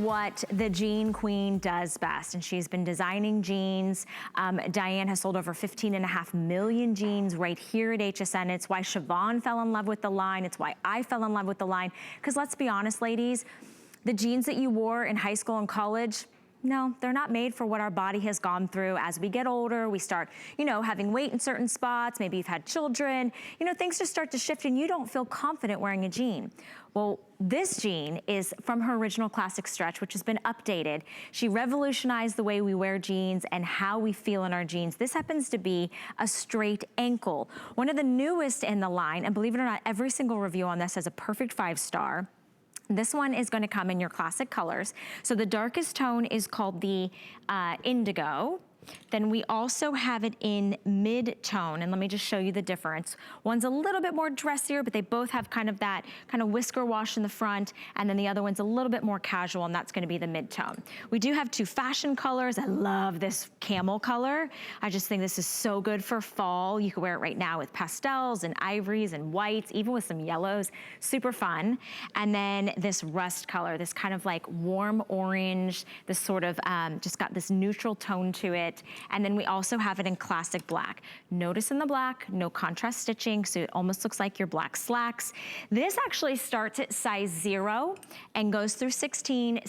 What the jean queen does best, and she's been designing jeans. Diane has sold over 15.5 million jeans right here at HSN. It's why Siobhan fell in love with the line. It's why I fell in love with the line. Because let's be honest, ladies, the jeans that you wore in high school and college, no, they're not made for what our body has gone through. As we get older, we start, having weight in certain spots. Maybe you've had children. Things just start to shift and you don't feel confident wearing a jean. Well, this jean is from her original classic stretch, which has been updated. She revolutionized the way we wear jeans and how we feel in our jeans. This happens to be a straight ankle. One of the newest in the line, and believe it or not, every single review on this has a perfect 5-star. This one is going to come in your classic colors. So the darkest tone is called the indigo. Then we also have it in mid-tone, and let me just show you the difference. One's a little bit more dressier, but they both have kind of that whisker wash in the front, and then the other one's a little bit more casual, and that's gonna be the mid-tone. We do have 2 fashion colors. I love this camel color. I just think this is so good for fall. You can wear it right now with pastels and ivories and whites, even with some yellows. Super fun. And then this rust color, this kind of like warm orange, this sort of just got this neutral tone to it. And then we also have it in classic black. Notice in the black, no contrast stitching, so it almost looks like your black slacks. This actually starts at size 0 and goes through 16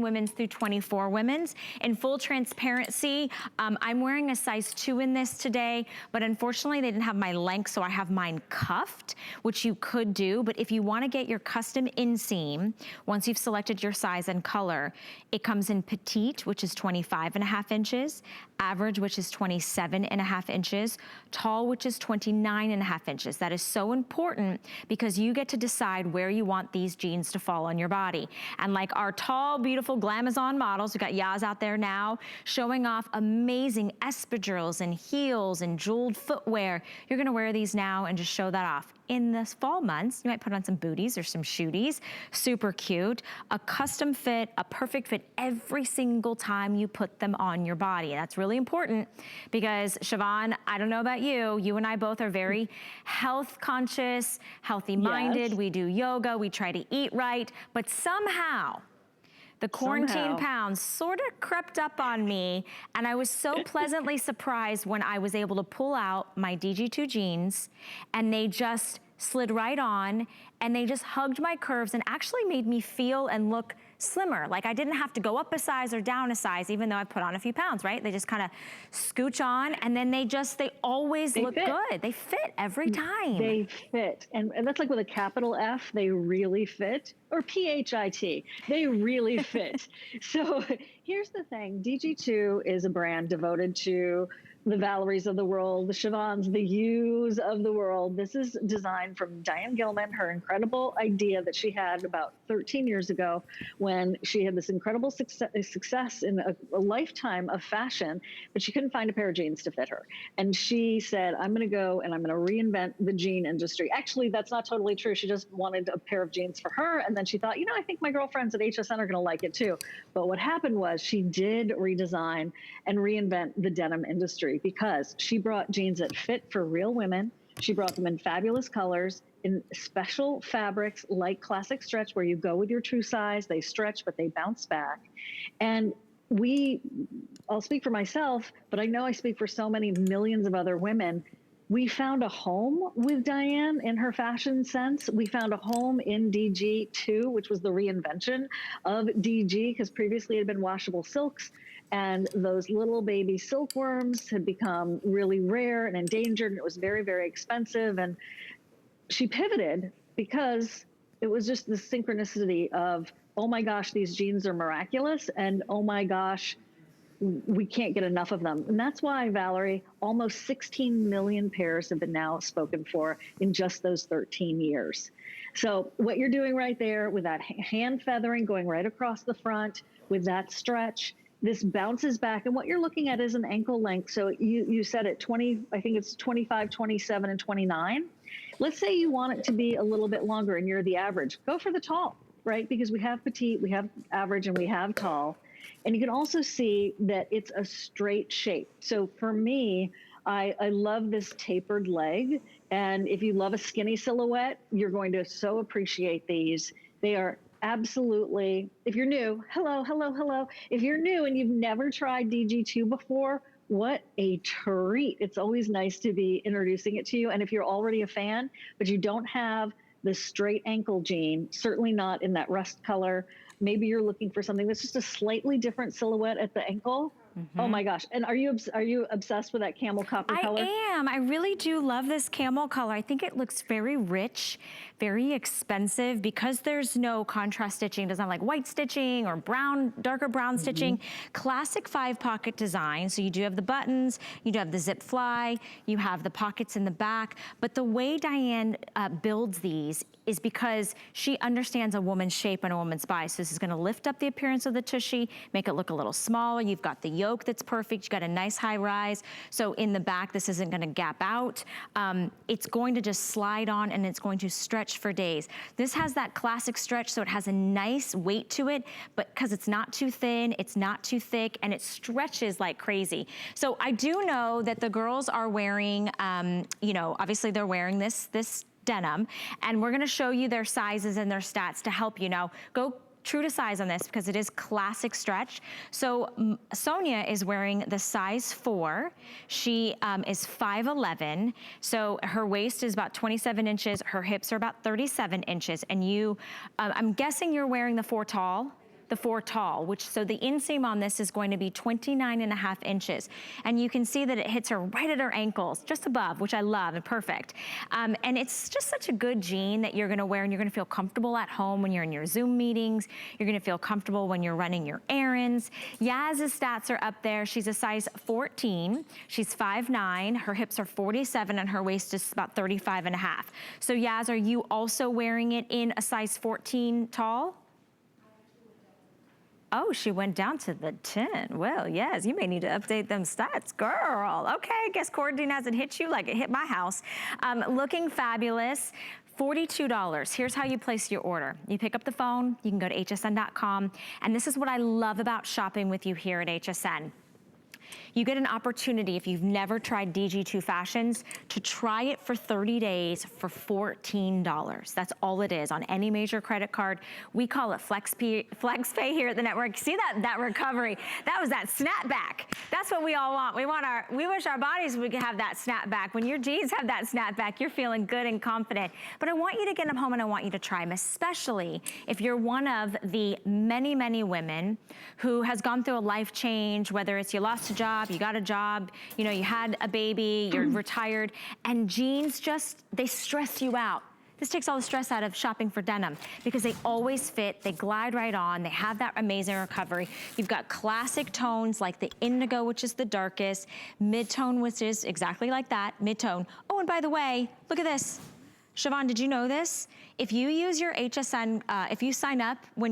women's through 24 women's. In full transparency, I'm wearing a size 2 in this today, but unfortunately they didn't have my length, so I have mine cuffed, which you could do, but if you wanna get your custom inseam, once you've selected your size and color, it comes in petite, which is 25.5 inches, average, which is 27.5 inches, tall, which is 29.5 inches. That is so important because you get to decide where you want these jeans to fall on your body. And like our tall, beautiful glamazon models, we got Yaz out there now showing off amazing espadrilles and heels and jeweled footwear. You're gonna wear these now and just show that off. In the fall months, you might put on some booties or some shooties. Super cute. A custom fit, a perfect fit every single time you put them on your body. And that's really important because Siobhan, I don't know about you, you and I both are very health conscious, healthy minded. Yes. We do yoga, we try to eat right, but somehow the quarantine pounds sort of crept up on me, and I was so pleasantly surprised when I was able to pull out my DG2 jeans, and they just slid right on, and they just hugged my curves and actually made me feel and look slimmer. Like I didn't have to go up a size or down a size, even though I put on a few pounds, right? They just kind of scooch on, and then they always look good. They fit every time. They fit, and that's like with a capital F, they really fit, or PHIT, they really fit. So here's the thing, DG2 is a brand devoted to the Valeries of the world, the Siobhans, the Yous of the world. This is designed from Diane Gilman, her incredible idea that she had about 13 years ago when she had this incredible success in a lifetime of fashion, but she couldn't find a pair of jeans to fit her. And she said, I'm gonna go and I'm gonna reinvent the jean industry. Actually, that's not totally true. She just wanted a pair of jeans for her. And then she thought, I think my girlfriends at HSN are gonna like it too. But what happened was she did redesign and reinvent the denim industry, because she brought jeans that fit for real women. She brought them in fabulous colors, in special fabrics like classic stretch, where you go with your true size, they stretch, but they bounce back. And I'll speak for myself, but I know I speak for so many millions of other women. We found a home with Diane in her fashion sense. We found a home in DG2, which was the reinvention of DG, because previously it had been washable silks. And those little baby silkworms had become really rare and endangered, and it was very, very expensive. And she pivoted because it was just the synchronicity of, oh my gosh, these jeans are miraculous, and oh my gosh, we can't get enough of them. And that's why, Valerie, almost 16 million pairs have been now spoken for in just those 13 years. So what you're doing right there with that hand feathering going right across the front, with that stretch, this bounces back, and what you're looking at is an ankle length. So you said it 20, I think it's 25, 27, and 29. Let's say you want it to be a little bit longer and you're the average. Go for the tall, right? Because we have petite, we have average, and we have tall. And you can also see that it's a straight shape. So for me, I love this tapered leg. And if you love a skinny silhouette, you're going to so appreciate these. They are Absolutely. If you're new, hello, hello, hello. If you're new and you've never tried DG2 before, what a treat. It's always nice to be introducing it to you. And if you're already a fan, but you don't have the straight ankle jean, certainly not in that rust color, maybe you're looking for something that's just a slightly different silhouette at the ankle. Oh my gosh. And are you obsessed with that camel copper color? I am. I really do love this camel color. I think it looks very rich, very expensive because there's no contrast stitching. It doesn't have like white stitching or brown, darker brown stitching. Classic 5-pocket design. So you do have the buttons, you do have the zip fly, you have the pockets in the back. But the way Diane builds these is because she understands a woman's shape and a woman's body. So this is gonna lift up the appearance of the tushy, make it look a little smaller. You've got the yoke that's perfect. You've got a nice high rise. So in the back, this isn't gonna gap out. It's going to just slide on and it's going to stretch for days. This has that classic stretch, so it has a nice weight to it, but because it's not too thin, it's not too thick, and it stretches like crazy. So I do know that the girls are wearing, you know, obviously they're wearing this denim, and we're gonna show you their sizes and their stats to help you. Now, go true to size on this because it is classic stretch. So Sonia is wearing the size 4. She is 5'11", so her waist is about 27 inches, her hips are about 37 inches, and you, I'm guessing you're wearing the 4 tall? The 4 tall, which, so the inseam on this is going to be 29.5 inches. And you can see that it hits her right at her ankles, just above, which I love, and perfect. And it's just such a good jean that you're gonna wear, and you're gonna feel comfortable at home when you're in your Zoom meetings. You're gonna feel comfortable when you're running your errands. Yaz's stats are up there. She's a size 14. She's 5'9". Her hips are 47, and her waist is about 35.5. So Yaz, are you also wearing it in a size 14 tall? Oh, she went down to the 10. Well, yes, you may need to update them stats, girl. Okay, I guess quarantine hasn't hit you like it hit my house. Looking fabulous. $42. Here's how you place your order. You pick up the phone, you can go to hsn.com, and this is what I love about shopping with you here at HSN. You get an opportunity, if you've never tried DG2 Fashions, to try it for 30 days for $14. That's all it is on any major credit card. We call it FlexPay here at the network. See that recovery? That was that snapback. That's what we all want. We wish our bodies would have that snapback. When your jeans have that snapback, you're feeling good and confident. But I want you to get them home and I want you to try them, especially if you're one of the many, many women who has gone through a life change, whether it's you lost a job, you got a job, you know, you had a baby, you're retired, and jeans just, they stress you out. This takes all the stress out of shopping for denim because they always fit, they glide right on, they have that amazing recovery. You've got classic tones like the indigo, which is the darkest, mid-tone, which is exactly like that, mid-tone. Oh, and by the way, look at this. Siobhan, did you know this? If you use your HSN, if you sign up for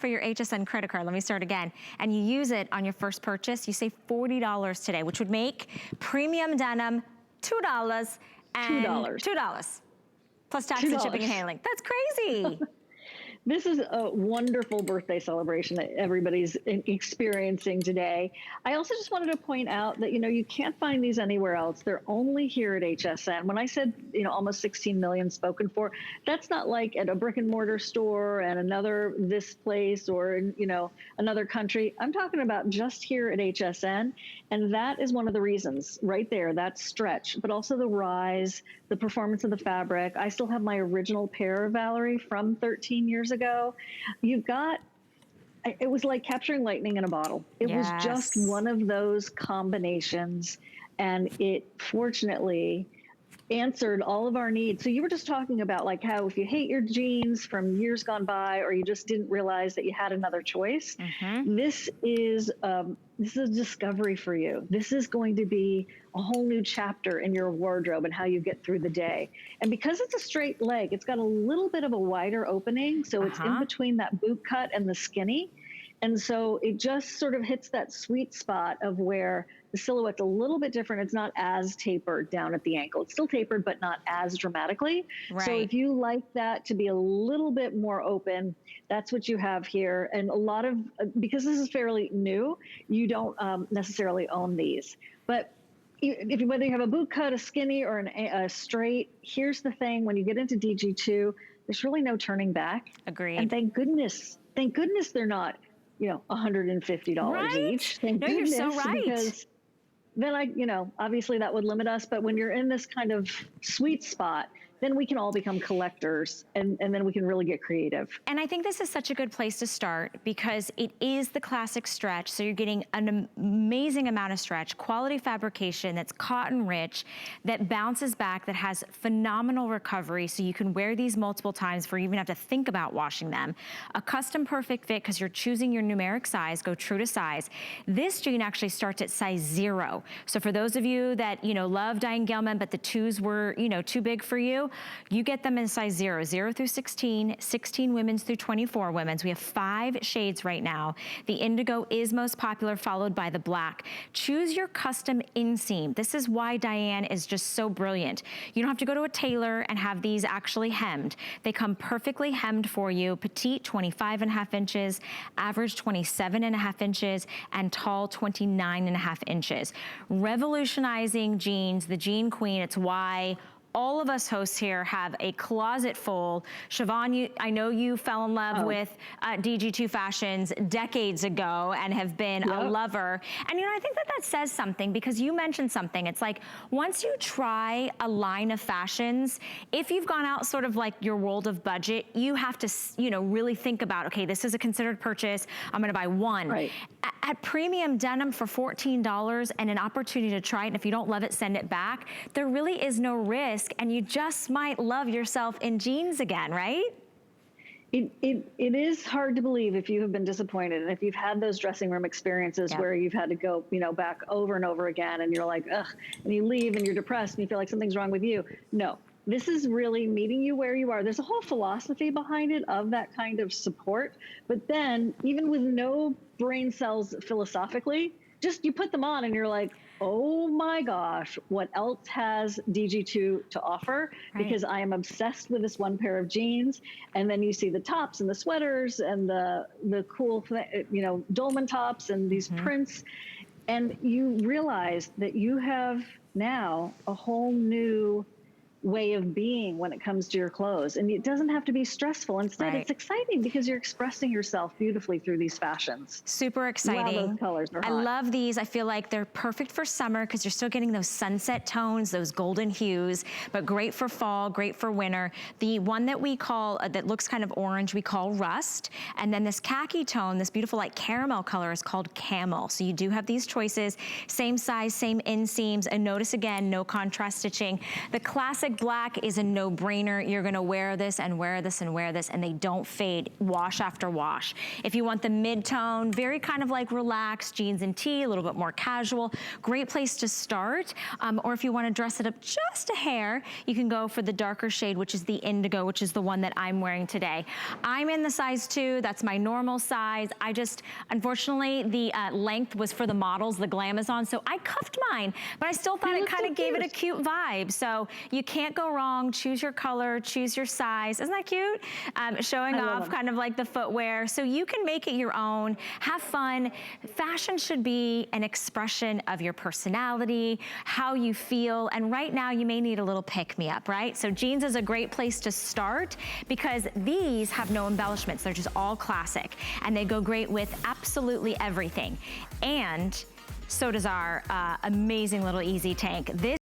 your HSN credit card, let me start again, and you use it on your first purchase, you save $40 today, which would make premium denim $2 and $2 plus tax and shipping and handling. That's crazy. This is a wonderful birthday celebration that everybody's experiencing today. I also just wanted to point out that, you know, you can't find these anywhere else. They're only here at HSN. When I said, you know, almost 16 million spoken for, that's not like at a brick and mortar store and this place or, you know, another country. I'm talking about just here at HSN. And that is one of the reasons right there, that stretch, but also the rise, the performance of the fabric. I still have my original pair, Valerie, from 13 years ago. You've got, it was like capturing lightning in a bottle. It was just one of those combinations, and it fortunately answered all of our needs. So you were just talking about like how if you hate your jeans from years gone by, or you just didn't realize that you had another choice, this is a discovery for you. This is going to be a whole new chapter in your wardrobe and how you get through the day. And because it's a straight leg, it's got a little bit of a wider opening. So it's in between that boot cut and the skinny. And so it just sort of hits that sweet spot of where the silhouette's a little bit different. It's not as tapered down at the ankle. It's still tapered, but not as dramatically. Right. So if you like that to be a little bit more open, that's what you have here. And a lot of, because this is fairly new, you don't necessarily own these. But whether you have a boot cut, a skinny, or a straight, here's the thing. When you get into DG2, there's really no turning back. Agreed. And thank goodness they're not, $150 right? each. Thank no, goodness, you're so right. because then obviously that would limit us, but when you're in this kind of sweet spot, then we can all become collectors, and then we can really get creative. And I think this is such a good place to start because it is the classic stretch. So you're getting an amazing amount of stretch, quality fabrication that's cotton rich, that bounces back, that has phenomenal recovery. So you can wear these multiple times before you even have to think about washing them. A custom perfect fit because you're choosing your numeric size, go true to size. This jean actually starts at size 0. So for those of you that, love Diane Gilman, but the 2s were, too big for you, you get them in size 0 through 16, 16 women's through 24 women's. We have 5 shades right now. The indigo is most popular, followed by the black. Choose your custom inseam. This is why Diane is just so brilliant. You don't have to go to a tailor and have these actually hemmed. They come perfectly hemmed for you. Petite, 25.5 inches, average 27.5 inches, and tall, 29.5 inches. Revolutionizing jeans, the jean queen. It's why all of us hosts here have a closet full. Siobhan, I know you fell in love with DG2 fashions decades ago and have been a lover. And I think that says something because you mentioned something. It's like, once you try a line of fashions, if you've gone out sort of like your world of budget, you have to, really think about, okay, this is a considered purchase. I'm gonna buy one. Right. At premium denim for $14 and an opportunity to try it, and if you don't love it, send it back, there really is no risk, and you just might love yourself in jeans again, right? It is hard to believe if you have been disappointed and if you've had those dressing room experiences where you've had to go, back over and over again, and you're like, ugh, and you leave and you're depressed and you feel like something's wrong with you. No, this is really meeting you where you are. There's a whole philosophy behind it of that kind of support. But then even with no brain cells philosophically, just you put them on and you're like, oh my gosh, what else has DG2 to offer? Right. Because I am obsessed with this one pair of jeans. And then you see the tops and the sweaters and the cool, dolman tops and these prints. And you realize that you have now a whole new way of being when it comes to your clothes. And it doesn't have to be stressful. Instead, it's exciting because you're expressing yourself beautifully through these fashions. Super exciting. Wow, those colors are hot. I love these. I feel like they're perfect for summer because you're still getting those sunset tones, those golden hues, but great for fall, great for winter. The one that we call, that looks kind of orange, we call rust. And then this khaki tone, this beautiful like caramel color is called camel. So you do have these choices, same size, same inseams, and notice again, no contrast stitching. The classic black is a no-brainer. You're gonna wear this and wear this and wear this, and they don't fade wash after wash. If you want the mid-tone, very kind of like relaxed, jeans and tee, a little bit more casual, great place to start. Or if you wanna dress it up just a hair, you can go for the darker shade, which is the indigo, which is the one that I'm wearing today. I'm in the size 2, that's my normal size. Unfortunately, the length was for the models, the Glamazon, so I cuffed mine, but I still thought it kind of gave it a cute vibe. So you can't go wrong. Choose your color, choose your size. Isn't that cute? Showing off kind of like the footwear. So you can make it your own. Have fun. Fashion should be an expression of your personality, how you feel. And right now you may need a little pick-me-up, right? So jeans is a great place to start because these have no embellishments. They're just all classic. And they go great with absolutely everything. And so does our amazing little easy tank. This